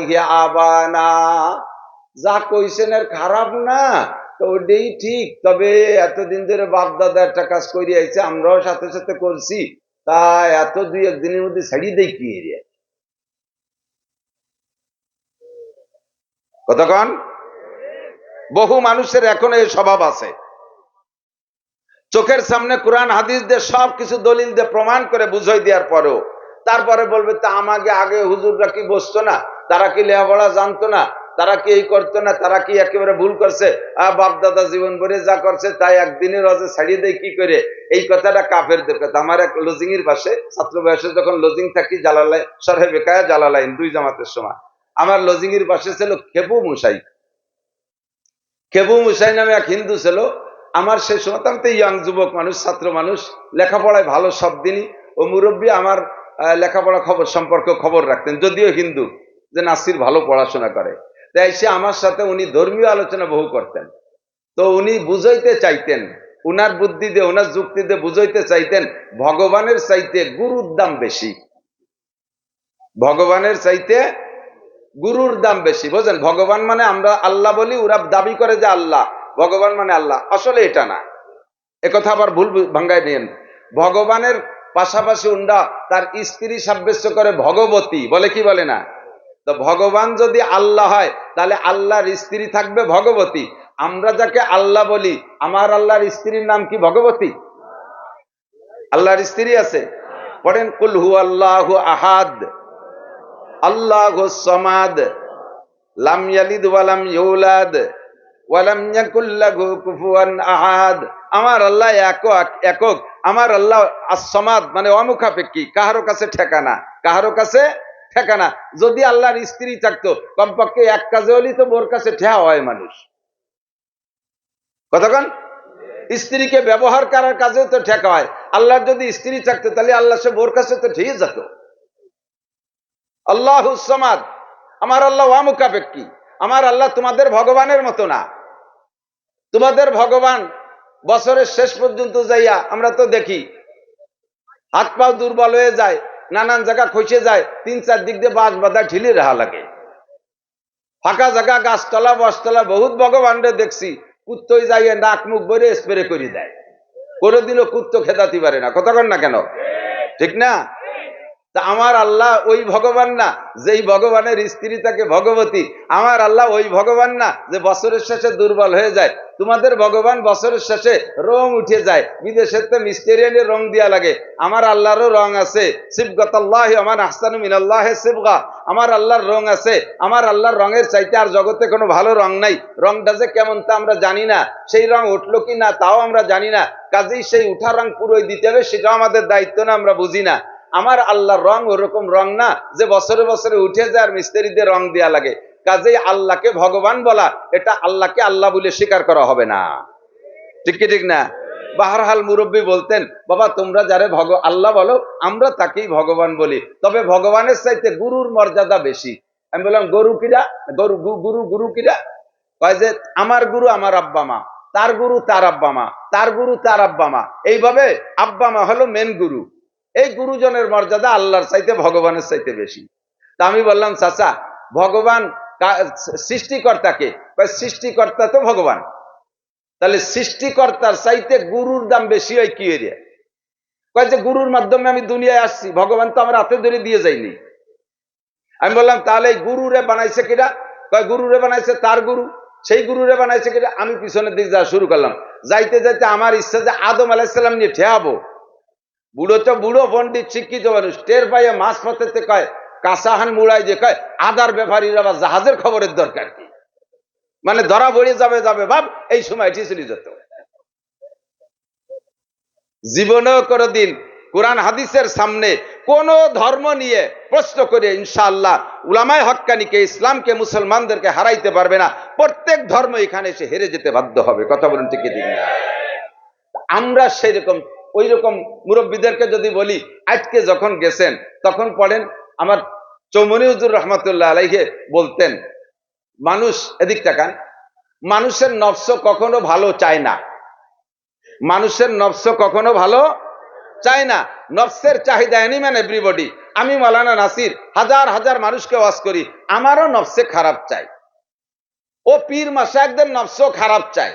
আলাইহি আবানা, যা কইছেন এর খারাপ না, তো ওটাই ঠিক। তবে এতদিন ধরে বাপ দাদা একটা কাজ করে আইছে, আমরাও সাথে সাথে করছি, তা এত দুই একদিনের মধ্যে ছাড়িয়ে দেয় কি এরিয়া কতক্ষণ। বহু মানুষের এখন এই স্বভাব আছে, চোখের সামনে কোরআন হাদিস দিয়ে সবকিছু দলিল দিয়ে প্রমাণ করে বুঝাই দেওয়ার পরেও তারপরে বলবে তা আমাকে আগে হুজুররা কি বসতো না, তারা কি লেখাপড়া জানতো না, তারা কি এই করতো না, তারা কি একেবারে ভুল করছে, বাপ দাদা জীবন ভরে যা করছে তাই একদিনের রজে ছাড়িয়ে দেয় কি করে। এই কথাটা কাফেরদের কথা। আমার এক লজিং এর পাশে ছাত্র বয়সে যখন লজিং থাকি জালালাই সরহে বেকায়া জালালাইন দুই জামাতের সময়, আমার লজিং এর পাশে ছিল খেপু মুসাই। খেপু মুসাই নামে এক হিন্দু ছিল। আমার সেই সময় আমি তো ইয়াং যুবক মানুষ, ছাত্র মানুষ, লেখাপড়ায় ভালো সব দিনই। ও মুরব্বী আমার লেখাপড়া খবর সম্পর্কে খবর রাখতেন, যদিও হিন্দু, যে নাসির ভালো পড়াশোনা করে। তাই সে আমার সাথে উনি ধর্মীয় আলোচনা বহু করতেন। তো উনি বুঝাইতে চাইতেন, উনার বুদ্ধি দিয়ে উনার যুক্তি দিয়ে বুঝাইতে চাইতেন ভগবানের চাইতে গুরুর দাম বেশি, ভগবানের চাইতে গুরুর দাম বেশি। বোঝেন, ভগবান মানে আমরা আল্লাহ বলি, ওরা দাবি করে যে আল্লাহ, ভগবান মানে আল্লাহ, আসলে এটা না। একথা আবার ভুল ভাঙ্গায় নিয়েন। ভগবানের পাশাপাশি উন্ডা তার স্ত্রী সাব্যস্ত করে ভগবতী বলে, কি বলে না? তো ভগবান যদি আল্লাহ হয় তাহলে আল্লাহর স্ত্রী থাকবে ভগবতী। আমরা যাকে আল্লাহ বলি, আমার আল্লাহর স্ত্রীর নাম কি ভগবতী? আল্লাহর স্ত্রী আছে? পড়েন কুল হু আল্লাহু আহাদ আল্লাহুস সামাদ লাম ইয়ালিদ ওয়া লাম ইউলাদ ওয়া লাম ইয়াকুল লাহু কুফুয়ান আহাদ। আমার আল্লাহ একক, আমার আল্লাহ আস-সামাদ মানে অমুখাপেক্ষী, কাহারো কাছে ঠিকানা, কাহারো কাছে ঠিকানা। যদি আল্লাহর স্ত্রী থাকতো কমপক্ষে এক কাজে হলেই তো ওর কাছে ঠেয়া হয় মানুষ, কতক্ষণ। স্ত্রীকে ব্যবহার করার কাজেও তো ঠেকা হয়। আল্লাহর যদি স্ত্রী থাকতো তাহলে আল্লাহ সে ওর কাছে তো ঠিক যেত। আল্লাহুস সামাদ, আমার আল্লাহ অমুখাপেক্ষী, আমার আল্লাহ তোমাদের ভগবানের মতো না। তোমাদের ভগবান বছরের শেষ পর্যন্ত যাইয়া আমরা তো দেখি হাত পাও দুর্বল হয়ে যায়, নানান জায়গা খসে যায়, 3-4 দিক দিয়ে বাঁশ বাঁধা ঢিলে রাখা লাগে। ফাঁকা জায়গা, গাছতলা বসতলা বহুত ভগবানরে দেখছি, কুত্তই যাইয়ে নাক মুখ ভরে স্প্রে করে দেয়, কোনোদিনও কুত্ত খেদাতে পারে না, কতক্ষণ না কেন, ঠিক না? তা আমার আল্লাহ ওই ভগবান না যেই ভগবানের স্ত্রী থাকে ভগবতী। আমার আল্লাহ ওই ভগবান না যে বছরের শেষে দুর্বল হয়ে যায়। তোমাদের ভগবান বছরের শেষে রং উঠে যায়, বিদেশের তো মিস্টেরিয়ানের রং দিয়া লাগে, আমার আল্লাহরও রং আছে। সিবগাতাল্লাহি আমান আহসানু মিনাল্লাহি সিবগা, আমার আল্লাহর রং আছে। আমার আল্লাহর রঙের চাইতে আর জগতে কোনো ভালো রং নাই। রংটা যে কেমন তা আমরা জানি না, সেই রং উঠলো কি না তাও আমরা জানি না। কাজেই সেই উঠা রং পুরোই দিতে হবে, সেটাও আমাদের দায়িত্ব না, আমরা বুঝি না। আমার আল্লাহর রং ওরকম রং না যে বছরে বছরে উঠে যায় আর মিস্ত্রিদের রং দেয়া লাগে। কাজেই আল্লাহকে ভগবান বলা, এটা আল্লাহকে আল্লাহ বলে স্বীকার করা হবে না, ঠিক কি ঠিক না? বাহারহাল মুরব্বী বলতেন, বাবা তোমরা যারে আল্লাহ বলো আমরা তাকেই ভগবান বলি, তবে ভগবানের চাইতে গুরুর মর্যাদা বেশি। আমি বললাম গরু কিরা, গুরু কিরা? কয় যে আমার গুরু আমার আব্বা মা, তার গুরু তার আব্বা মা, তার গুরু তার আব্বা মা, এইভাবে আব্বা মা হলো মেন গুরু। এই গুরুজনের মর্যাদা আল্লাহর চাইতে ভগবানের চাইতে বেশি। তা আমি বললাম চাচা, ভগবান সৃষ্টিকর্তাকে? সৃষ্টিকর্তা তো ভগবান, তাহলে সৃষ্টিকর্তার চাইতে গুরুর দাম বেশি হয় কি এরিয়া? কয় যে গুরুর মাধ্যমে আমি দুনিয়ায় আসছি, ভগবান তো আমার হাতে ধরে দিয়ে যায়নি। আমি বললাম তাহলে এই গুরুরে বানাইছে কিরা? কয় গুরুরে বানাইছে তার গুরু, সেই গুরুরে বানাইছে কিরা? আমি পিছনের দিকে যাওয়া শুরু করলাম। যাইতে যাইতে আমার ইচ্ছা যে আদম আলাইসাল্লাম নিয়ে ঠেয়াবো। বুড়ো তো বুড়ো পণ্ডিত শিক্ষিত মানুষ, টের পাইয়ে মাছ পথেতে কয় কাঁচাহান মুড়াই যে কয় আদার ব্যাপারীরা বা জাহাজের খবরের দরকার কি, মানে ধরা পড়ে যাবে ভাব, এই সময় চলে যেত। জীবনেও কোনদিন কোরআন হাদিসের সামনে কোন ধর্ম নিয়ে প্রশ্ন করে ইনশাআল্লাহ উলামায়ে হক্কানিকে, ইসলামকে, মুসলমানদেরকে হারাইতে পারবে না। প্রত্যেক ধর্ম এখানে এসে হেরে যেতে বাধ্য হবে, কথা বলুন ঠিক ঠিক না? আমরা সেরকম ওই রকম মুরব্বীদেরকে যদি বলি, আজকে যখন গেছেন তখন পড়েন, আমার চৌমনি হুজুর রহমতুল্লাহ আলাইহি বলতেন, মানুষ এদিক তাকান, মানুষের নফস কখনো ভালো চায় না, মানুষের নফস কখনো ভালো চায় না। নফসের চাহিদা এনিম্যান এভরিবডি। আমি মাওলানা নাসির হাজার হাজার মানুষকে ওয়াজ করি, আমারও নফসে খারাপ চাই, ও পীর মাশায়েখদের নফসও খারাপ চায়।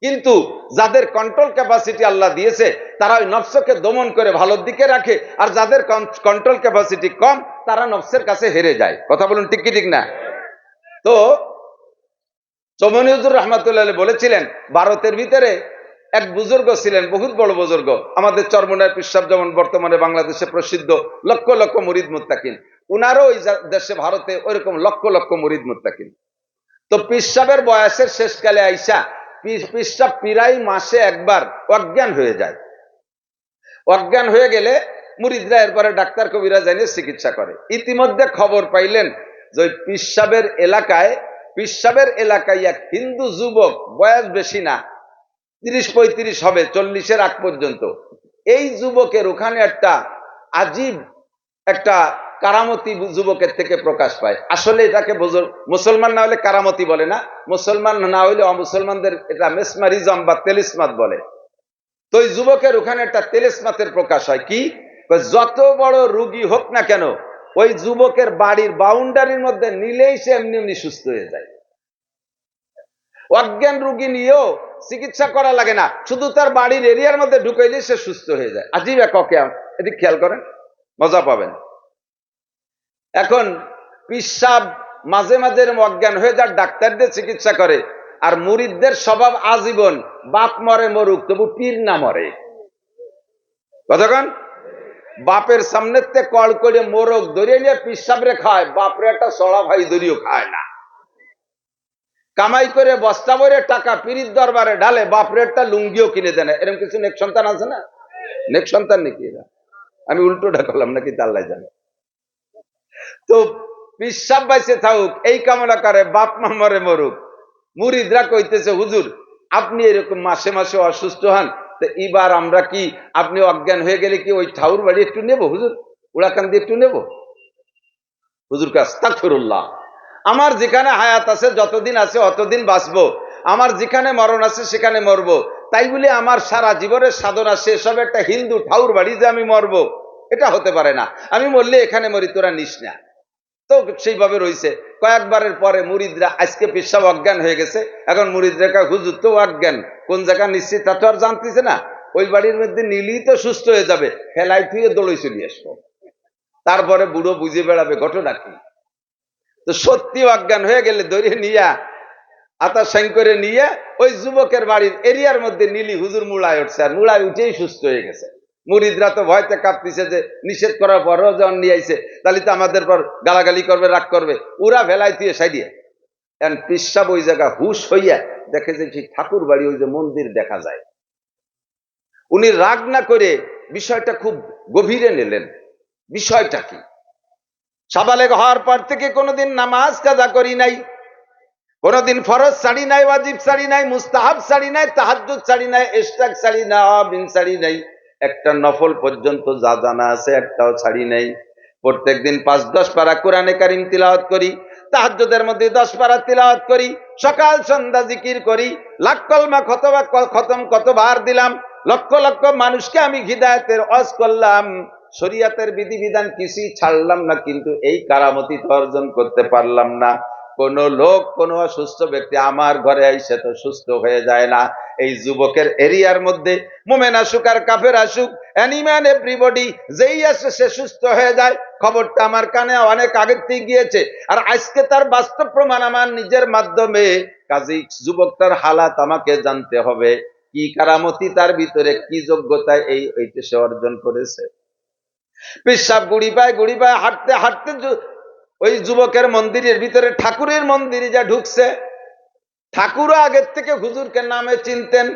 কিন্তু যাদের কন্ট্রোল ক্যাপাসিটি আল্লাহ দিয়েছে তারা ওই নফসকে দমন করে ভালোর দিকে রাখে, আর যাদের কন্ট্রোল ক্যাপাসিটি কম তারা নফসের কাছে হেরে যায়। কথা বলুন ঠিক কি ঠিক না? তো চৌমনি হুজুর রহমাতুল্লাহ আলাইহি বলেছিলেন, ভারতের ভিতরে এক বুজুর্গ ছিলেন, বহুত বড় বুজুর্গ, আমাদের চরমনায় পীর সাহেব যেমন বর্তমানে বাংলাদেশে প্রসিদ্ধ, লক্ষ লক্ষ মুরিদ মুত্তাকিন, উনারও ওই দেশে ভারতে ওইরকম লক্ষ লক্ষ মুরিদ মুত্তাকিন। তো পীর সাহেবের বয়সের শেষকালে আইসা পীর সাহেব প্রায় মাসে একবার অজ্ঞান হয়ে যায়। অজ্ঞান হয়ে গেলে মুরিদরা এরপরে ডাক্তার কবিরাজ এনে চিকিৎসা করে। ইতিমধ্যে খবর পাইলেন যে ওই পীর সাহেবের এলাকায় এক হিন্দু যুবক, বয়স বেশি না, 30-35 হবে, 40-এর আগ পর্যন্ত, এই যুবকের ওখানে একটা আজীব একটা কারামতি যুবকের থেকে প্রকাশ পায়। আসলে এটাকে মুসলমান না হলে কারামতি বলে না, মুসলমান না হইলে অমুসলমানদের এটা মেসমারিজম বা তেলিসমাত বলে। তো ওই যুবকের ওখানে একটা তেলিসমাতের প্রকাশ হয়। কি? যত বড় রুগী হোক না কেন, ওই যুবকের বাড়ির বাউন্ডারির মধ্যে নিলেই সে এমনি এমনি সুস্থ হয়ে যায়। অজ্ঞান রুগী নিয়েও চিকিৎসা করা লাগে না, শুধু তার বাড়ির এরিয়ার মধ্যে ঢুকাইলে সে সুস্থ হয়ে যায়। আজীব এক অকেয়াম, এদিক খেয়াল করেন, মজা পাবেন। এখন পীর সাহেব মাঝে মাঝে অজ্ঞান হয়ে যার ডাক্তারদের চিকিৎসা করে, আর মুরিদদের স্বভাব আজীবন বাপ মরে মরুক তবু পীর না মরে। কতক্ষণ বাপের সামনে কল করে মোরগ ধরিয়ে নিয়ে পীর সাহেবরে খায়, বাপরে একটা সড়া ভাই ধরিও খায় না। কামাই করে বস্তা ভরে টাকা পীরির দরবারে ঢালে, বাপরে একটা লুঙ্গিও কিনে দেয় না। এরকম কিছু নেক সন্তান আছে না? নেক সন্তান নাকি এরা? আমি উল্টোটা করলাম নাকি তা আল্লাহ জানে। তো পীর সাহেব বাইসে থাকুক এই কামনা করে, বাপ মা মরে মরুক। মুরিদরা কইতেছে, হুজুর আপনি এরকম মাসে মাসে অসুস্থ হন, তো এবার আমরা কি আপনি অজ্ঞান হয়ে গেলে কি ওই ঠাউর বাড়ি একটু নেব হুজুর, উড়াকান্দি একটু নেব? হুজুর কে আস্তাগফিরুল্লাহ, আমার যেখানে হায়াত আছে, যতদিন আছে অতদিন বাঁচবো, আমার যেখানে মরণ আছে সেখানে মরবো, তাই বলে আমার সারা জীবনের সাধনা শেষ হবে একটা হিন্দু ঠাউর বাড়ি যে আমি মরবো? এটা হতে পারে না। আমি মরলে এখানে মরি, তোরা নিস না। তো সেইভাবে রয়েছে। কয়েকবারের পরে মুরিদরা, আজকে পীর সাহেব অজ্ঞান হয়ে গেছে, এখন মুরিদরা হুজুর তো অজ্ঞান, কোন জায়গা নিশ্চিত তা তো আর জানতেছে না, ওই বাড়ির মধ্যে নিলেই তো সুস্থ হয়ে যাবে, ফেলাই থুয়ে দোলই চলে আসবো। তারপরে বুড়ো বুঝে বেড়াবে ঘটনা কি। তো সত্যি অজ্ঞান হয়ে গেলে ধরে নিয়ে আতা সাইন করে নিয়ে ওই যুবকের বাড়ির এরিয়ার মধ্যে নিলি, হুজুর মুড়ায় উঠছে, আর মুড়ায় উঠেই সুস্থ হয়ে গেছে। মুরিদরা তো ভয়তে কাঁপতেছে যে নিষেধ করার পরও যখন নিয়ে আইছে তাহলে তো আমাদের পর গালাগালি করবে, রাগ করবে, ওরা ভেলাই দিয়ে সাইডিয়ে। এখন পীর সাহেব ওই জায়গা হুশ হইয়া দেখে যে সেই ঠাকুর বাড়ি, ওই যে মন্দির দেখা যায়। উনি রাগ না করে বিষয়টা খুব গভীরে নিলেন। বিষয়টা কি? সাবালেগ হওয়ার পর থেকে কোনোদিন নামাজ কাজা করি নাই, কোনদিন ফরজ ছাড়ি নাই, ওয়াজিব ছাড়ি নাই, মুস্তাহাব ছাড়ি নাই, তাহাজ্জুদ ছাড়ি নাই, ইশরাক ছাড়ি না, বিন ছাড়ি নাই, একটা নফল পর্যন্ত যা জানা আছে একটাও ছাড়ি নাই। প্রত্যেকদিন 5-10 পারা কোরআনে কারীম তিলাওয়াত করি, তাহাজ্জুদের মধ্যে 10 পারা তিলাওয়াত করি, সকাল সন্ধ্যা জিকির করি, লাখ কলমা খতম কতবার দিলাম, লক্ষ লক্ষ মানুষকে আমি হিদায়াতের ওয়াজ করলাম, শরীয়তের বিধিবিধান কিছুই ছাড়লাম না, কিন্তু এই কারামতি তো অর্জন করতে পারলাম না। কোন লোক, কোন অসুস্থ ব্যক্তি আমার ঘরে আইসে তো সুস্থ হয়ে যায় না। এই যুবকের এরিয়ার মধ্যে মোমেন আসুক আর কাফের আসুক, এনিম্যান এভরিবডি, যেই আসে সে সুস্থ হয়ে যায়। খবরটা আমার কানে অনেক আগে থেকে গিয়েছে, আর আজকে তার বাস্তব প্রমাণ আমার নিজের মাধ্যমে। কাজেই যুবকটার হালাত আমাকে জানতে হবে, কি কারামতি তার ভিতরে, কি যোগ্যতায় এইটা সে অর্জন করেছে। পেশাব গুড়ি পায় হাঁটতে হাঁটতে ওই যুবকের মন্দিরের ভিতরে ঠাকুরের মন্দিরে যা ঢুকছে। ঠাকুরও আগের থেকে হুজুরকে নামে চিনতেন,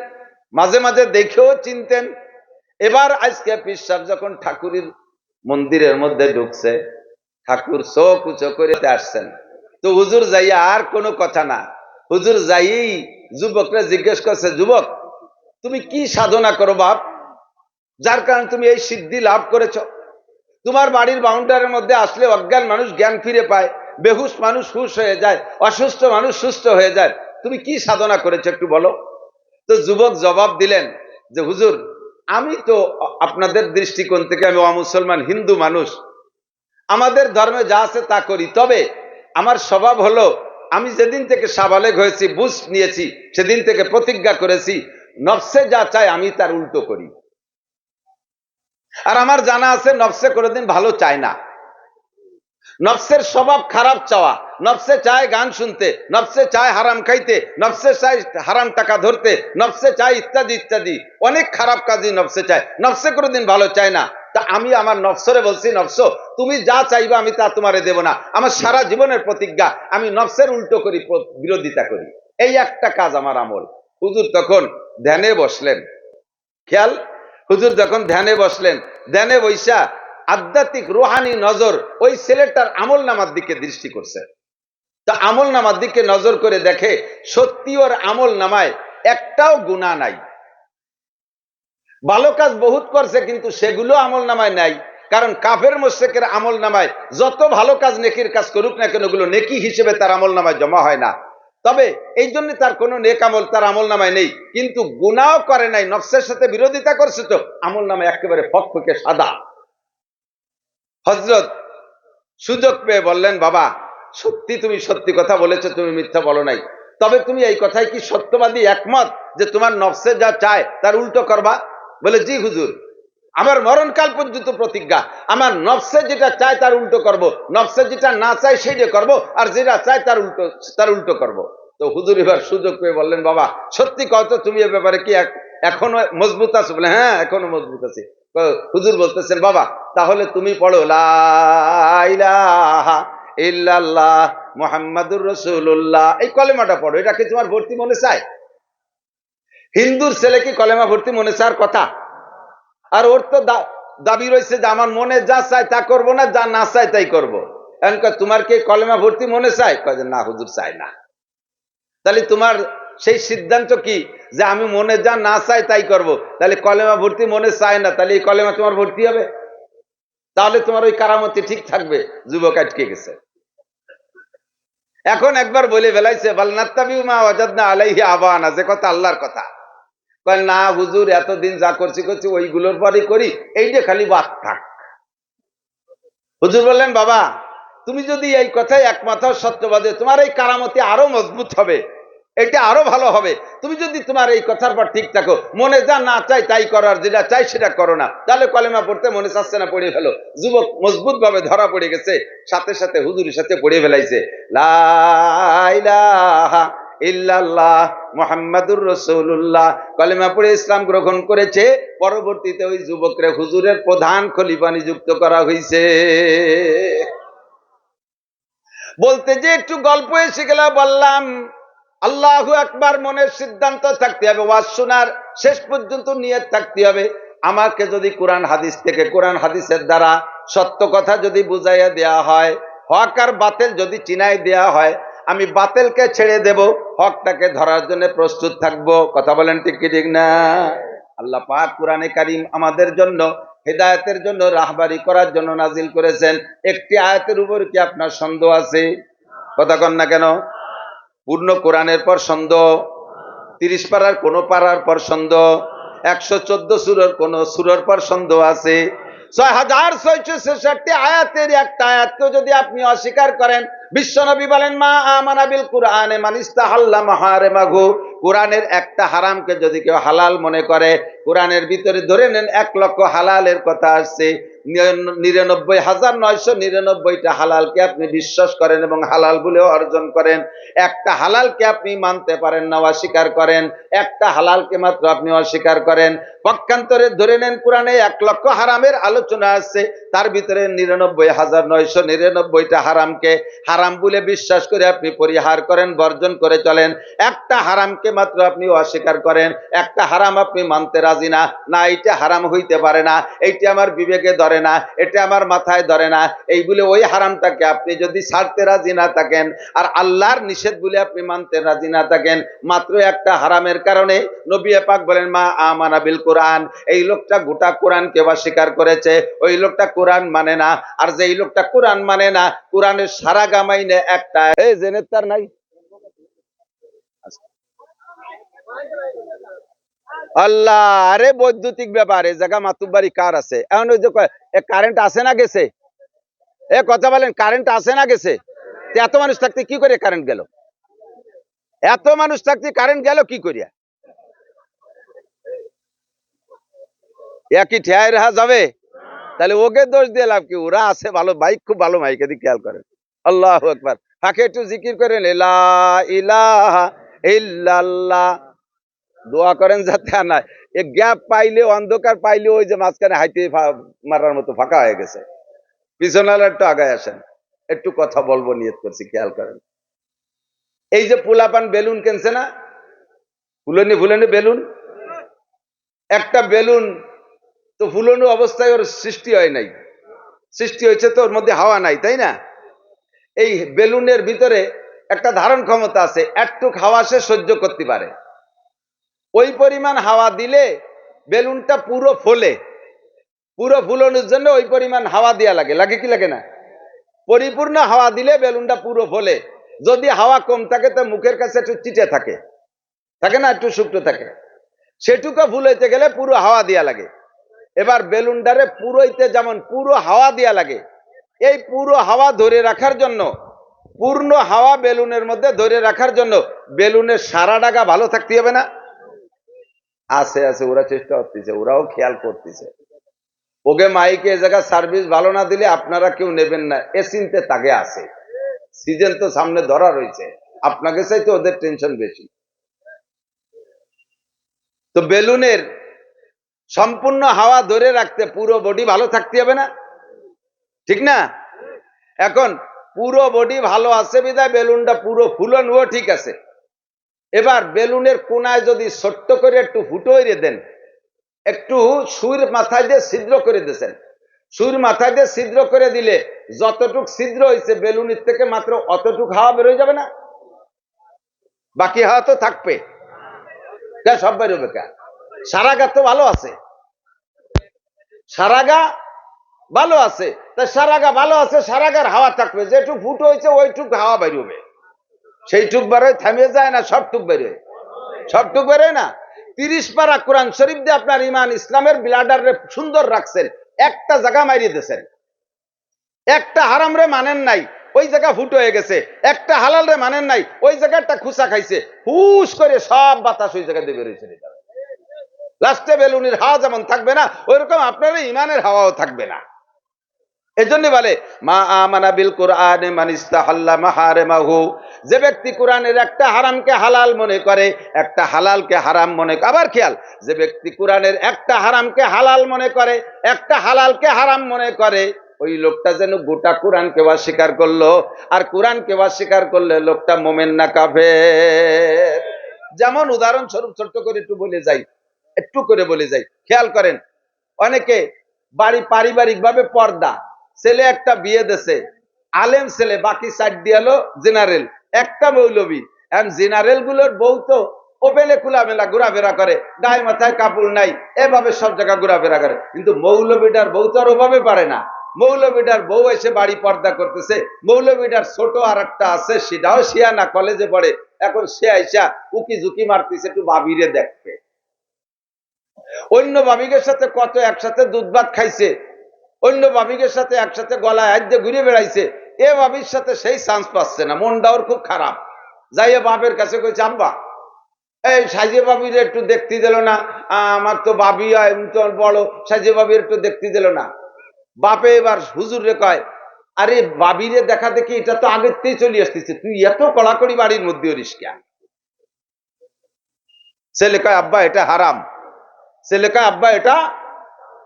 মাঝে মাঝে দেখেও চিনতেন। এবার আজকে পীর সাহেব যখন ঠাকুরের মন্দিরের মধ্যে ঢুকছে, ঠাকুর চোখ উঁচু করে আসছেন। তো হুজুর যাইয়া আর কোনো কথা না, হুজুর যাইয়েই যুবকরা জিজ্ঞেস করছে, যুবক তুমি কি সাধনা করো বাপ, যার কারণে তুমি এই সিদ্ধি লাভ করেছ? তোমার বাড়ির বাউন্ডারির মধ্যে আসলে অজ্ঞান মানুষ জ্ঞান ফিরে পায়, বেহুশ মানুষ হুশ হয়ে যায়, অসুস্থ মানুষ সুস্থ হয়ে যায়, তুমি কি সাধনা করেছো একটু বলো। তো যুবক জবাব দিলেন যে হুজুর আমি তো আপনাদের দৃষ্টিকোণ থেকে আমি অমুসলমান হিন্দু মানুষ, আমাদের ধর্মে যা আছে তা করি। তবে আমার স্বভাব হলো, আমি যেদিন থেকে সাবালেগ হয়েছি, বুঝ নিয়েছি, সেদিন থেকে প্রতিজ্ঞা করেছি নফসে যা চায় আমি তার উল্টো করি। আর আমার জানা আছে নফসে কোনোদিন ভালো চায় না। নফসের স্বভাব খারাপ চাওয়া। নফসে চায় গান শুনতে, নফসে চায় হারাম খাইতে, নফসে চায় হারাম টাকা ধরতে, নফসে চায় ইত্যাদি ইত্যাদি অনেক খারাপ কাজই নফসে চায়। নফসে কোনোদিন ভালো চায় না। তা আমি আমার নফসরে বলছি, নফস তুমি যা চাইবা আমি তা তোমারে দেব না। আমার সারা জীবনের প্রতিজ্ঞা, আমি নফসের উল্টো করি, বিরোধিতা করি। এই একটা কাজ আমার আমল। হুজুর তখন ধ্যানে বসলেন, খেয়াল, হুজুর যখন ধ্যানে বসলেন, ধ্যানে বৈশা আধ্যাত্মিক রুহানি নজর ওই ছেলেটার আমল নামার দিকে দৃষ্টি করছে। তা আমল নামার দিকে নজর করে দেখে সত্যি ওর আমল নামায় একটাও গুনাহ নাই। ভালো কাজ বহুত করছে কিন্তু সেগুলো আমল নামায় নাই। কারণ কাফের মুশরিকের আমল নামায় যত ভালো কাজ নেকির কাজ করুক না কেন, ওগুলো নেকি হিসেবে তার আমল নামায় জমা হয় না। তবে এই জন্য তার কোনো নেক আমল তার আমল নামায় নেই, কিন্তু গুনাহ করে নাই, নফসের সাথে বিরোধিতা করছে, তো আমল নামায় একেবারে ফকফকে সাদা। হযরত সুযোগ পেয়ে বললেন, বাবা সত্যি তুমি সত্যি কথা বলেছো, তুমি মিথ্যা বলো নাই। তবে তুমি এই কথায় কি সত্যবাদী একমত যে তোমার নফসে যা চায় তার উল্টো করবা? বলে, জি হুজুর, আমার মরণকাল পর্যন্ত প্রতিজ্ঞা, আমার নফসে যেটা চায় তার উল্টো করব, নফসে যেটা না চায় সেইটা করব, আর যেটা চায় তার উল্টো করব। তো হুজুর এবার সুযোগ পেয়ে বললেন, বাবা সত্যি কত, তুমি এ ব্যাপারে কি এখনো মজবুত আছো? বলে, হ্যাঁ এখনো মজবুত আছি। হুজুর বলতেছেন, বাবা তাহলে তুমি পড়ো লা ইলাহা ইল্লাল্লাহ মুহাম্মাদুর রাসূলুল্লাহ, এই কলেমাটা পড়ো। এটা কি তোমার ভর্তি মনে চায়? হিন্দুর ছেলে কি কলেমা ভর্তি মনে চাওয়ার কথা? আর ওর তো দাবি রয়েছে যে আমার মনে যা চায় তা করবো না, যা না চায় তাই করবো। এখন তোমার কি কলেমা ভর্তি মনে চায়? কয় যে না হুজুর চায় না। তাহলে তোমার সেই সিদ্ধান্ত কি যে আমি মনে যা না চাই তাই করব? তাহলে কলেমা ভর্তি মনে চায় না, তাহলে এই কলেমা তোমার ভর্তি হবে? তাহলে তোমার ওই কারামতি ঠিক থাকবে? যুবক আটকে গেছে। এখন একবার বলে বেলাইছে, বালনাত্তাবিউ মা ওয়াজাদনা আলাইহি আবানা, যে কথা আল্লাহর কথা। কয় না হুজুর, এতদিন যা করছি ওইগুলোর পরই করি, এই যে খালি বাদ থাক। হুজুর বললেন, বাবা তুমি যদি এই কথায় একমত হও সত্যবাদে, তোমার এই কারামতি আরো মজবুত হবে, এটা আরো ভালো হবে। তুমি যদি তোমার এই কথার পর ঠিক থাকো, মনে যা না চাই তাই করো, আর যেটা চাই সেটা করো না, তাহলে কলেমা পড়তে মনে চাচ্ছে না, পড়ে ফেলো। যুবক মজবুত ভাবে ধরা পড়ে গেছে, সাথে সাথে হুজুরের সাথে পড়ে ফেলাইছে লা ইলাহা ইল্লাল্লাহ মুহাম্মাদুর রাসূলুল্লাহ, কলেমা পড়ে ইসলাম গ্রহণ করেছে। পরবর্তীতে ওই যুবকরে হুজুরের প্রধান খলিফা নিযুক্ত করা হয়েছে। বলতে যে একটু গল্প এসে গেল, বললাম আল্লাহু আকবার মনের সিদ্ধান্ত থাকতে হবে, ওয়াজ শোনার শেষ পর্যন্ত নিয়ত থাকতে হবে। আমাকে যদি কোরআন হাদিস থেকে, কোরআন হাদিসের দ্বারা সত্য কথা যদি বুঝাইয়া দেয়া হয়, হক আর বাতিল যদি চিনাই দেয়া হয়, আমি বাতিলকে ছেড়ে দেব, হকটাকে ধরার জন্য প্রস্তুত থাকব। কথা বলেন ঠিক কি ঠিক না? আল্লাহ পাক কোরআনে কারীম আমাদের জন্য হেদায়েতের জন্য, রাহবারি করার জন্য নাজিল করেছেন। একটি আয়াতের উপর কি আপনার সন্দেহ আছে? কথা কন না কেন? পূর্ণ কোরআনের পর সন্দেহ? 30 পারার কোন পারার পর সন্দেহ? 114 সূরার কোন সূরার পর সন্দেহ আছে? 6666 আয়াতের একটা আয়াতকে যদি আপনি অস্বীকার করেন, বিশ্বনবী বলেন মা আমানা বিল কুরআনে মান ইস্তাহাল্লা মাহারিমাহু, কোরআনের একটা হারামকে যদি কেউ হালাল মনে করে, কোরআনের ভিতরে ধরে নেন 1 লক্ষ হালালের কথা আসছে, 99,999টা হালালকে আপনি বিশ্বাস করেন এবং হালাল বলে অর্জন করেন, একটা হালালকে আপনি মানতে পারেন না, অস্বীকার করেন, একটা হালালকে মাত্র আপনি অস্বীকার করেন। পক্ষান্তরে ধরে নেন কোরআনে 1 লক্ষ হারামের আলোচনা আছে, তার ভিতরে 99,999টা হারামকে হারাম বলে বিশ্বাস করে আপনি পরিহার করেন, বর্জন করে চলেন। একটা হারামকে মাত্র আপনি অস্বীকার করেন, একটা হারাম আপনি মানতে রাজি না, না এইটা হারাম হইতে পারে না, এইটা আমার বিবেকে ধরে না, এটা আমার মাথায় ধরে না, এই বলে ওই হারামটাকে আপনি যদি ছাড়তে রাজি না থাকেন, আর আল্লাহর নিষেধ বলে আপনি মানতে রাজি না থাকেন, মাত্র একটা হারামের কারণে নবী পাক বলেন মা আমানা বিল কোরআন, এই লোকটা গোটা কোরআনকে অস্বীকার করেছে, ওই লোকটা কোরআন মানে না। আর যে এই লোকটা কোরআন মানে না, কোরআনের সারা গামাইনে একটা এই জেনের তার নাই, আল্লাহ, আরে বৈদ্যুতিক ব্যাপার, এই জায়গা মাতুব্বাড়ি কার আছে? এখন ওই যে কারেন্ট আছে না গেছে? কথা বলেন, কারেন্ট আছে না গেছে? এত মানুষ থাকতে কি করে কারেন্ট গেল? এত মানুষ থাকতে কারেন্ট গেল কি করিয়া? একই ঠেয়াই রাখা যাবে? তাহলে ওকে দোষ দিয়ে লাভ কি? ওরা আছে ভালো, বাইক খুব ভালো, মাইক এদিকে খেয়াল করেন। আল্লাহ আকবার। ফাঁকে একটু জিকির করেন, লা ইলাহা ইল্লাল্লাহ। দোয়া করেন যাতে না এ গ্যাপ পাইলে, অন্ধকার পাইলে ওই যে মাঝখানে হাইতে মারার মতো ফাঁকা হয়ে গেছে। পিছনালা একটু আগায় আসেন, একটু কথা বলবো নিয়ত করছি, খেয়াল করেন। এই যে পোলাপান বেলুন কিনছে না, ফুলনি ফুলনি বেলুন, একটা বেলুন তো ফুলনো অবস্থায় ওর সৃষ্টি হয় নাই, সৃষ্টি হয়েছে তো ওর মধ্যে হাওয়া নাই, তাই না? এই বেলুনের ভিতরে একটা ধারণ ক্ষমতা আছে, একটুক হাওয়া সে সহ্য করতে পারে। ওই পরিমাণ হাওয়া দিলে বেলুনটা পুরো ফোলে। পুরো ফুলানোর জন্য ওই পরিমাণ হাওয়া দেওয়া লাগে, লাগে কি লাগে না? পরিপূর্ণ হাওয়া দিলে বেলুনটা পুরো ফোলে। যদি হাওয়া কম থাকে তো মুখের কাছে একটু চিটে থাকে, থাকে না, একটু শুকনো থাকে। সেটুকু ফুলাইতে গেলে পুরো হাওয়া দেওয়া লাগে। এবার বেলুনটারে পুরোইতে যেমন পুরো হাওয়া দেওয়া লাগে, এই পুরো হাওয়া ধরে রাখার জন্য, পূর্ণ হাওয়া বেলুনের মধ্যে ধরে রাখার জন্য বেলুনের সারা ডাগা ভালো থাকতে হবে না? আছে আছে, ওরা চেষ্টা করতেছে, ওরাও খেয়াল করতেছে। ওকে মাইকে এ জায়গা সার্ভিস ভালো না দিলে আপনারা কেউ নেবেন না, এ চিনতে তাকে আছে। সিজন তো সামনে ধরা রয়েছে, আপনাকে চাইতে ওদের টেনশন বেশি। তো বেলুনের সম্পূর্ণ হাওয়া ধরে রাখতে পুরো বডি ভালো থাকতে হবে না? ঠিক না? এখন পুরো বডি ভালো আছে বিধায় বেলুনটা পুরো ফুলনও ঠিক আছে। এবার বেলুনের কোনায় যদি ছোট্ট করে একটু ফুটো হইরে দেন, একটু সুর মাথায় দিয়ে ছিদ্র করে দিয়েছেন, সুর মাথায় দিয়ে ছিদ্র করে দিলে যতটুক ছিদ্র হয়েছে বেলুনের থেকে মাত্র অতটুক হাওয়া বেরোয় যাবে না? বাকি হাওয়া তো থাকবে, সব বেরোবে। সারাগা তো ভালো আছে, সারাগা ভালো আছে, তা সারাগা ভালো আছে, সারাগার হাওয়া থাকবে, যেটুক ফুটো হয়েছে ওইটুক হাওয়া বেরোবে। সেইটুক বেরোয়, থামিয়ে যায় না, সবটুক বেরোয়, সবটুক বেরোয় না। 30 পারা কোরআন শরীফ দিয়ে আপনার ইমান ইসলামের ব্লাডার সুন্দর রাখছেন, একটা জায়গা মারিয়ে দিয়েছেন। একটা হারাম রে মানেন নাই, ওই জায়গা ফুটো হয়ে গেছে। একটা হালাল রে মানেন নাই, ওই জায়গাটা খুসা খাইছে, হুস করে সব বাতাস ওই জায়গা দিয়ে বেরোয় চলে যাবে। লাস্টে বেলুনের হাওয়া যেমন থাকবে না, ওইরকম আপনার ইমানের হাওয়াও থাকবে না। এজন্য বলে মা আমানা বিল কোরআনে মান ইস্তাহাল্লা মাহারিমাহু, যে ব্যক্তি কোরআনের একটা হারামকে হালাল মনে করে, একটা হালালকে হারাম মনে করে। আবার খেয়াল, যে ব্যক্তি কোরআনের একটা হারামকে হালাল মনে করে, একটা হালালকে হারাম মনে করে, ওই লোকটা যেন গোটা কোরআনকে অস্বীকার করলো। আর কোরআনকে অস্বীকার করলে লোকটা মোমেন না কাফের। যেমন উদাহরণস্বরূপ ছোট্ট করে একটু বলে যাই, একটু করে বলে যাই, খেয়াল করেন। অনেকে বাড়ি পারিবারিক ভাবে পর্দা, ছেলে একটা বিয়ে দেশে আলেম ছেলে, বাকি সাইড দিয়ে হলো জেনারেল, একটা মৌলবী। এখন জেনারেল গুলোর বউ তো ওপেলে খোলামেলা ঘোরাফেরা করে, গায়ে মাথায় কাপড় নাই, এভাবে সব জায়গায় ঘোরাফেরা করে। কিন্তু মৌলবীটার বউ তো আর ওভাবে পারে না। মৌলবীটার বউ এসে বাড়ি পর্দা করতেছে, মৌলবীটার ছোট আর একটা আছে, সেটাও শিয়ানা, কলেজে পড়ে। এখন সে আইসা উকি ঝুঁকি মারতেছে একটু ভাবিরে দেখবে। অন্য ভাবিকের সাথে কত একসাথে দুধ ভাত খাইছে, অন্য ভাবিকের সাথে একসাথে গলায় হাত দিয়ে ঘুরে বেড়াইছে, এ ভাবির সাথে সেই চান্স পাচ্ছে না, মনটা ওর খুব খারাপ। যাইয়া বাপের কাছে কইছে, আব্বা এই সাইজে ভাবির একটু দেখতে দিল না, আমার তো ভাবি বড়, সাইজে ভাবির একটু দেখতে দিল না। বাপে এবার হুজুর রে কয়, আরে ভাবিরে দেখা দেখি এটা তো আগের থেকেই চলে আসতেছে, তুই এত কড়াকড়ি বাড়ির মধ্যে ওরিস কেন? ছেলে কয়, আব্বা এটা হারাম। ছেলে কয়, আব্বা এটা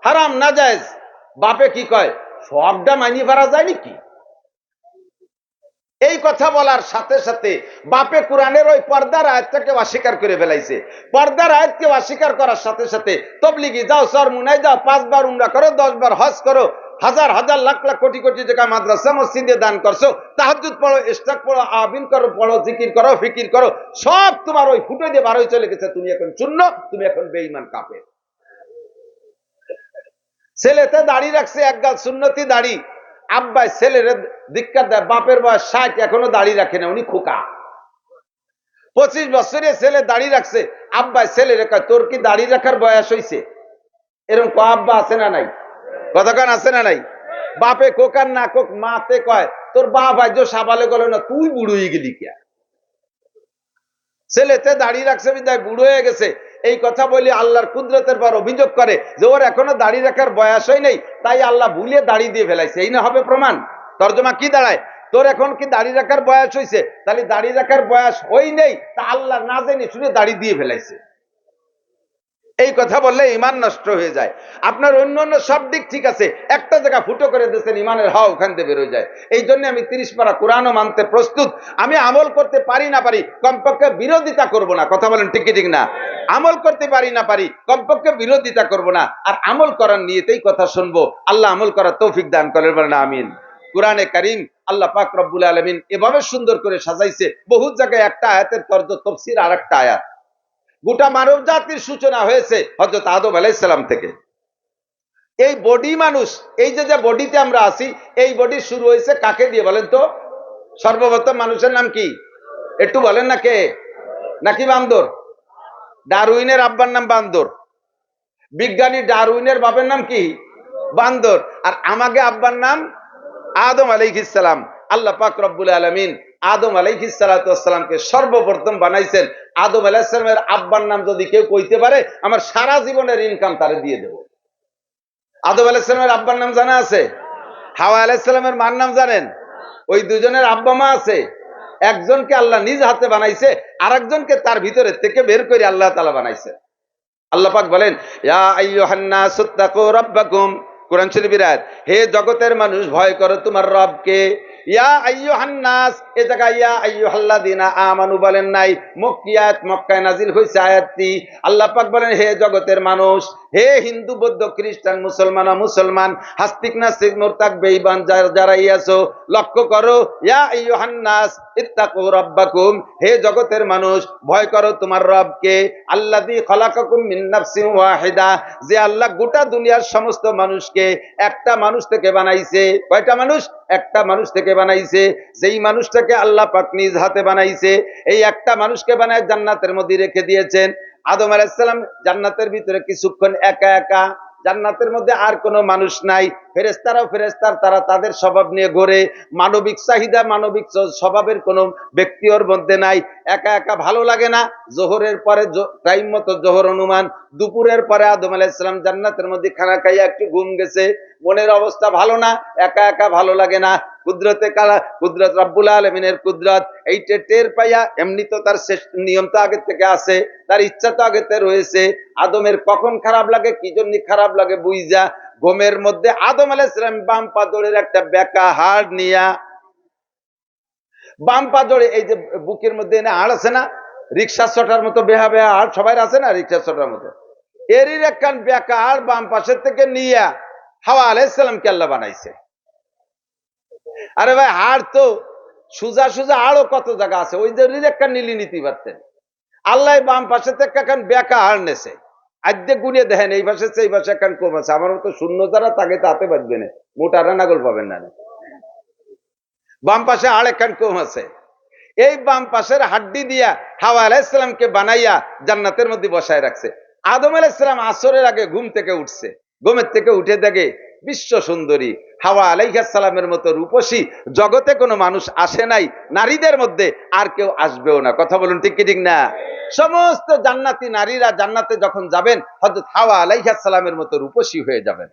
হারাম না জায়েজ। বাপে কি কয়, সবটা মাইনি পারা যায় নাকি? এই কথা বলার সাথে সাথে বাপে কোরআনের ওই পর্দার আয়াতটাকে অস্বীকার করে ফেলাইছে। পর্দার আয়াতকে অস্বীকার করার সাথে সাথে তবলিগি যাও, চরমুনায় যাও, 5 বার উমরা করো, 10 বার হজ করো, হাজার হাজার লাখ লাখ কোটি কোটি টাকা মাদ্রাসা মসজিদে দান করছো, তাহাজ্জুদ পড়ো, ইশরাক পড়ো, আবিন করো, পড়ো, জিকির করো, ফিকির করো, সব তোমার ওই ফুটে দিয়ে বার হয়ে চলে গেছে। তুমি এখন শূন্য, তুমি এখন বেঈমান কাফের। ছেলেতে দাড়ি রাখছে, একগাল সুন্নতি দাড়ি, আব্বাই ছেলের ধিক্কার দেয়, বাপের বয়স 60 এখনো দাড়ি রাখে না, উনি খোকা। 25 বছরের ছেলে দাড়ি রাখছে, আব্বা ছেলে রেখা তোর কি দাড়ি রাখার বয়স হয়েছে? এরকম ক আব্বা আছে না নাই? কতক্ষণ আছে না নাই? বাপে কোক আর না কোক, মাতে কয় তোর বাপ আজ সাবালে গেল না, তুই বুড়ো হয়ে গেলি কে? ছেলেতে দাড়ি রাখছে বিদায় বুড়ো হয়ে গেছে, এই কথা বলি আল্লাহর কুদরতের পর অভিযোগ করে যে ওর এখনো দাড়ি রাখার বয়স হয় নেই, তাই আল্লাহ ভুলিয়ে দাড়ি দিয়ে ফেলাইছে। এই না হবে প্রমাণ? তর্জমা কি দাঁড়ায়? তোর এখন কি দাড়ি রাখার বয়স হয়েছে? তাহলে দাড়ি রাখার বয়স হই নেই, তা আল্লাহ না জেনে শুনে দাড়ি দিয়ে ফেলাইছে। এই কথা বললে ইমান নষ্ট হয়ে যায়। আপনার অন্য অন্য সব দিক ঠিক আছে, একটা জায়গা ফুটো করে দিয়েছেন, ইমানের হাওয়া ওখান থেকে বেরোয় যায়। এই জন্য আমি 30 পারা কোরআনও মানতে প্রস্তুত। আমি আমল করতে পারি না পারি, কমপক্ষে বিরোধিতা করব না। কথা বলেন ঠিক কি ঠিক না? আমল করতে পারি না পারি, কমপক্ষে বিরোধিতা করব না, আর আমল করার নিয়তেই কথা শুনবো। আল্লাহ আমল করার তৌফিক দান করেন, বলেন আমিন। কুরআনে কারীম আল্লাহ পাক রব্বুল আলামিন এভাবে সুন্দর করে সাজাইছে, বহু জায়গায় একটা আয়াতের তফসির আর একটা আয়াত। গোটা মানব জাতির সূচনা হয়েছে হযরত আদম আলাইহিস সালাম থেকে। এই বডি মানুষ, এই যে বডিতে আমরা আছি, এই বডি শুরু হয়েছে কাকে দিয়ে বলেন তো? সর্বপ্রথম মানুষের নাম কি একটু বলেন না, কে? নাকি বান্দর? ডারউইনের আব্বার নাম বান্দর, বিজ্ঞানী ডারউইনের বাপের নাম কি? বান্দর। আর আমাকে আব্বার নাম আদম আলাইহিস সালাম। আল্লাহ পাক রব্বুল আলামিন আদম আলাইহিস সালাতু ওয়াস সালামকে সর্বপ্রথম বানাইছেন। আদম আলাইহিস সালামের আব্বার নাম যদি কেউ কইতে পারে, আমার সারা জীবনের ইনকাম তারে দিয়ে দেব। আদম আলাইহিস সালামের আব্বার নাম জানা আছে? হাওয়া আলাইহিস সালামের মার নাম জানেন? ওই দুজনের আব্বা মা আছে। একজনকে আল্লাহ নিজ হাতে বানাইছে, আর একজনকে তার ভিতরে থেকে বের করে আল্লাহ তাআলা বানাইছে। আল্লাহ পাক বলেন, ইয়া আইয়ুহান নাসুত্তাকু রাব্বাকুম, কোরআন শরীফের আয়াত, হে জগতের মানুষ ভয় করো তোমার রবকে। ইয়া আইয়ুহান নাস, এ জায়গায় ইয়া আইয়ুহাল্লাযিনা আমানু বলেন নাই, মক্কি আয়াত, মক্কায় নাজিল হয়েছে আয়াতটি। আল্লাহ পাক বলেন, হে জগতের মানুষ, হে হিন্দু বৌদ্ধ খ্রিস্টান মুসলমান মুসলমান, হাস্তিক নাস্তিক মুরতাদ বেঈমান যারা আছো, লক্ষ্য করো, ইয়া আইয়ুহান নাস ইত্তাকু রাব্বাকুম, হে জগতের মানুষ ভয় করো তোমার রবকে। আল্লাযী খলাকাকুম মিন নাফসিন ওয়াহিদা, যে আল্লাহ গোটা দুনিয়ার সমস্ত মানুষকে একটা মানুষ থেকে বানাইছে। কয়টা মানুষ? একটা মানুষ থেকে বানাইছে। যেই মানুষটাকে আল্লাহ পাক নিজ হাতে বানাইছে, এই একটা মানুষকে বানায় জান্নাতের মধ্যে রেখে দিয়েছেন। আদম আলাইহিস সালাম জান্নাতের ভিতরে কিছুক্ষণ একা একা, জান্নাতের মধ্যে আর কোনো মানুষ নাই। ফেরেশতারাও ফেরেশতার, তারা তাদের স্বভাব নিয়ে ঘোরে। মানবিক চাহিদা, মানবিক স্বভাবের কোনো ব্যক্তি ওর মধ্যে নাই। একা একা ভালো লাগে না। জোহরের পরে টাইম মতো জোহর অনুমান, দুপুরের পরে আদম আলাইহিস সালাম জান্নাতের মধ্যে খানা খাইয়া একটু ঘুম গেছে, মনের অবস্থা ভালো না, একা একা ভালো লাগে না। কুদরতে কালা, কুদরত রব্বুল আলামিনের কুদরত এইটা টের পাইয়া, এমনি তো তার শেষ নিয়ম তো আগে থেকে আছে, তার ইচ্ছা তো আগে থেকে রয়েছে। আদমের কখন খারাপ লাগে, কি জন্য খারাপ লাগে বুঝা, ঘুমের মধ্যে আদম আলাইহিস সালাম বাম পাজরের একটা বেকা হাড় নিয়া, বাম পাজরে এই যে বুকের মধ্যে এনে হাড় আছে না, রিক্সা ছোটার মতো বেহা বেহা হাড় সবাই আছে না, রিক্সা ছোটার মতো, এরই একখান বেকা হাড় বাম পাশের থেকে নিয়া হাওয়া আলাইহিস সালামকে আল্লাহ বানাইছে। আরে ভাই, হাড় তো সুজা সুজা আরো কত জায়গা আছে, ওই যে একটা নীলি নীতি পারতেন। আল্লাহ বাম পাশে থেকে এখন বেকা হাড় নেছে, আজকে গুনিয়ে দেখেন এই পাশে এই পাশে এখন কম আছে। আমার মতো শূন্য যারা তাকে তাতে বাঁচবে না, মোটারা নাগল পাবেন না। বাম পাশে হাড় এখন কম আছে। এই বাম পাশের হাড্ডি দিয়া হাওয়া আলাইহিস সালামকে বানাইয়া জান্নাতের মধ্যে বসায় রাখছে। আদম আলাইহিস সালাম আসরের আগে ঘুম থেকে উঠছে, ঘুমের থেকে উঠে দেখে বিশ্ব সুন্দরী হাওয়া আলাইহিস সালামের মতো রূপসী জগতে কোনো মানুষ আসে নাই, নারীদের মধ্যে আর কেউ আসবেও না। কথা বলুন ঠিক কি ঠিক না? সমস্ত জান্নাতি নারীরা জান্নাতে যখন যাবেন, হযরত হাওয়া আলাইহিস সালামের মতো রূপসী হয়ে যাবেন।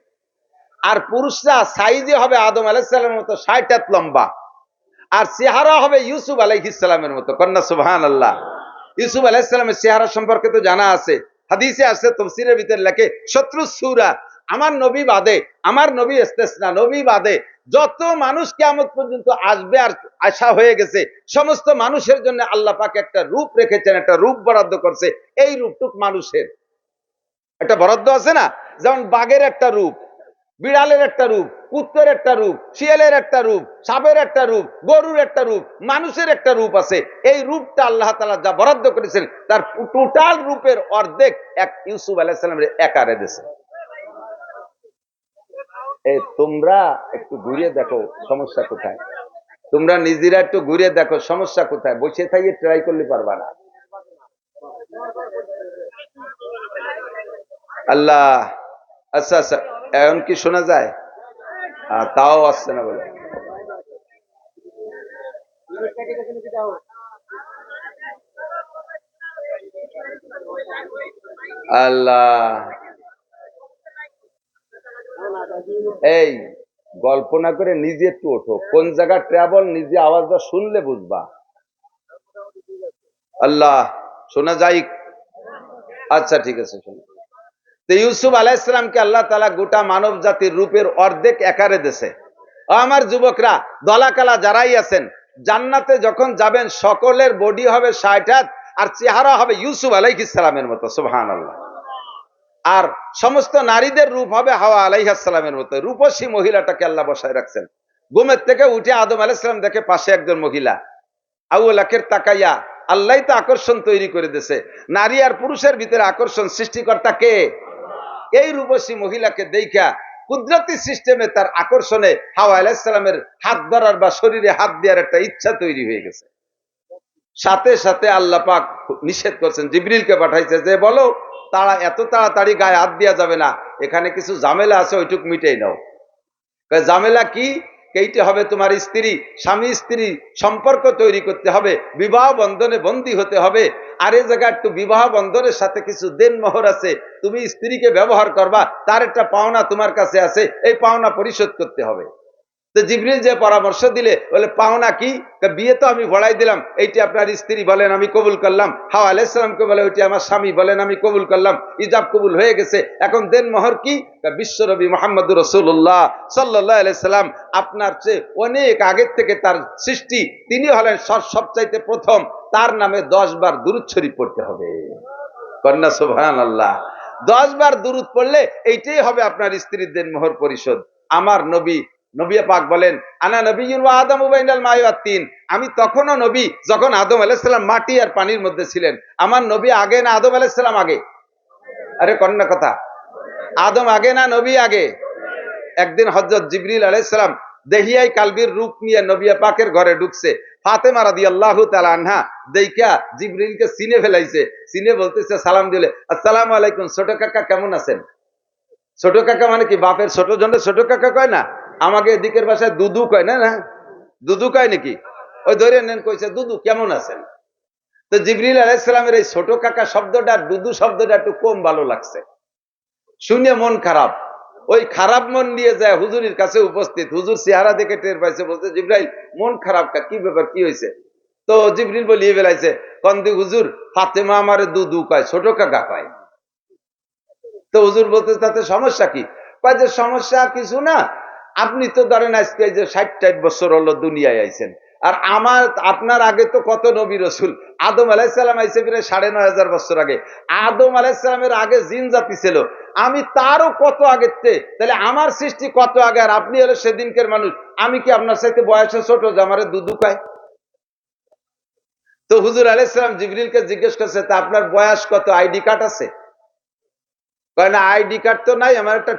আর পুরুষরা সাইজে হবে আদম আলাইহিস সালামের মতো 60 হাত লম্বা, আর চেহারা হবে ইউসুফ আলাইহিস সালামের মতো। কন্যা সুবহানাল্লাহ। ইউসুফ আলাইহিস সালামের চেহারা সম্পর্কে তো জানা আছে, হাদিসে আছে, তাফসীরের ভিতরে লেখে 70 সূরা। আমার নবী বাদে, আমার নবী ইস্তেসনা, নবী বাদে যত মানুষ কিয়ামত পর্যন্ত আসবে আর আশা হয়ে গেছে, সমস্ত মানুষের জন্য আল্লাহ পাক একটা রূপ রেখেছেন, একটা রূপ বরাদ্দ করছে। এই রূপটুক মানুষের একটা বরাদ্দ আছে না, যেমন বাঘের একটা রূপ, বিড়ালের একটা রূপ, কুত্তের একটা রূপ, শিয়ালের একটা রূপ, সাপের একটা রূপ, গরুর একটা রূপ, মানুষের একটা রূপ আছে। এই রূপটা আল্লাহ তাআলা যা বরাদ্দ করেছেন, তার টোটাল রূপের অর্ধেক এক ইউসুফ আলাইহিস সালামের একারে দিয়েছে। তোমরা একটু ঘুরে দেখো সমস্যা কোথায়, তোমরা নিজেরা একটু ঘুরে দেখো সমস্যা কোথায়, বসে থাইয়ে ট্রাই করলে পারবা না। আল্লাহ। আচ্ছা আচ্ছা, এখন কি শোনা যায়? তাও আসছে না বলে। আল্লাহ, এই গল্প না করে নিজে একটু ওঠো, কোন জায়গা ট্রাভেল নিজে আওয়াজটা শুনলে বুঝবা। আল্লাহ, শোনা যায়? আচ্ছা ঠিক আছে, শোনো। তো ইউসুফ আলাইহিসসালামকে আল্লাহ তাআলা গোটা মানব জাতির রূপের অর্ধেক একারে দেশে। আমার যুবকরা, দলাকালা যারাই আছেন, জান্নাতে যখন যাবেন সকলের বডি হবে 60 হাত, আর চেহারা হবে ইউসুফ আলাইহিস সালামের মতো। সুবহানাল্লাহ। আর সমস্ত নারীদের রূপ হবে হাওয়া আলাইহিস সালামের মতো। রূপসী মহিলাটাকে আল্লাহ বসায় রাখছেন। ঘুমের থেকে উঠে আদম আলাইহিস সালাম দেখে পাশে একজন মহিলা, আউলাকের তাকাইয়া আল্লাহ তো আকর্ষণ তৈরি করে দিয়েছে। নারী আর পুরুষের ভিতরে আকর্ষণ সৃষ্টিকর্তা কে? এই রূপসী মহিলাকে দেখা কুদরতি সিস্টেমে তার আকর্ষণে হাওয়া আলাইহিস সালামের হাত ধরার বা শরীরে হাত দেওয়ার একটা ইচ্ছা তৈরি হয়ে গেছে। সাথে সাথে আল্লাহ পাক নিষেধ করছেন, জিবরিলকে পাঠাইছে যে বলো এত তাড়াতাড়ি গায়ে হাত দেওয়া যাবে না, এখানে কিছু ঝামেলা আছে, ওইটুক মিটেই নাও। ঝামেলা কি? এইটা হবে তোমার স্ত্রী, স্বামী স্ত্রী সম্পর্ক তৈরি করতে হবে, বিবাহ বন্ধনে বন্দী হতে হবে। আর এই জায়গায় একটু বিবাহ বন্ধনের সাথে কিছু দেনমোহর আছে, তুমি স্ত্রীকে ব্যবহার করবা, তার একটা পাওনা তোমার কাছে আছে, এই পাওনা পরিশোধ করতে হবে। তো জিবরিল যে পরামর্শ দিলে, বলে পাওনা কি? বিয়ে তো আমি ভড়াই দিলাম, এইটি আপনার স্ত্রী, বলেন আমি কবুল করলাম। হাওয়া আলাইহিস সালামকে বলে ওইটি আমার স্বামী, বলেন আমি কবুল করলাম। ইজাব কবুল হয়ে গেছে, এখন দেন মোহর কি? বিশ্বনবী মুহাম্মদুর রাসূলুল্লাহ সাল্লাল্লাহু আলাইহি সাল্লাম, আপনার চেয়ে অনেক আগের থেকে তার সৃষ্টি, তিনি হলেন সবচাইতে প্রথম, তার নামে 10 বার দুরূদ শরীফ পড়তে হবে। কন্যা সুবহানাল্লাহ। 10 বার দুরূদ পড়লে এইটাই হবে আপনার স্ত্রীর দেন মোহর পরিশোধ। আমার নবী, নবী পাক বলেন, আনা নবিয়্যুন ওয়া আদামু বাইনাল মাই ওয়াত তিন, আমি তখনও নবী যখন আদম আলাইহিস সালাম মাটি আর পানির মধ্যে ছিলেন। আমার নবী আগে না আদম আলাইহিস সালাম আগে? আরে কন্যা কথা, আদম আগে না নবী আগে? একদিন হযরত জিবরিল আলাইহিস সালাম দেহিয়াই কালবির রূপ নিয়ে নবী পাকের ঘরে ঢুকছে। ফাতেমা রাদিয়াল্লাহু তাআলা আনহা দেইখা জিবরিলকে চিনে ফেলাইছে, চিনে বলতেছে সালাম দিলে, আসসালামু আলাইকুম ছোট কাকা, কেমন আছেন? ছোট কাকা মানে কি বাপের ছোট জন্য ছোট কাকা কয় না? আমাকে এদিকের ভাষায় দুদু কয় না, না দুদু কয় নাকি? ওই ধরে নেন, কইছে দুদু কেমন আছেন। তো জিবরিল আলাইহিস সালামের এই ছোট কাকা শব্দটা, দুদু শব্দটা একটু কম ভালো লাগছে, শুনে মন খারাপ। ওই খারাপ মন নিয়ে যায় হুজুরের কাছে উপস্থিত। হুজুর চেহারা দেখে টের পাইছে, বলছে জিবরাইল মন খারাপ কা, কি ব্যাপার, কি হয়েছে? তো জিবরিল বলিয়ে বেলাইছে, কন্দি হুজুর ফাতেমা আমার দুদু কয়, ছোট কাকা কয়। তো হুজুর বলতে তাতে সমস্যা কি? কয় যে সমস্যা কিছু না, আপনি তো ধরেন আজকে যে 60-60 বছর হলো দুনিয়ায় আইছেন, আর আমার আপনার আগে তো কত নবী রসুল। আদম আলাইহিস সালাম আইছে প্রায় 9500 বছর আগে। আদম আলাইহিস সালামের আগে জিন জাতি ছিল, আমি তারও কত আগের থেকে, তাহলে আমার সৃষ্টি কত আগে, আর আপনি হলো সেদিনকের মানুষ, আমি কি আপনার সাথে বয়সে ছোট যে আমারে দুদু কয়? তো হুজুর আলাইহিস সালাম জিবরিলকে জিজ্ঞেস করছে, তা আপনার বয়স কত, আইডি কার্ড আছে? কয় না আইডি কার্ড তো নাই, আমার একটা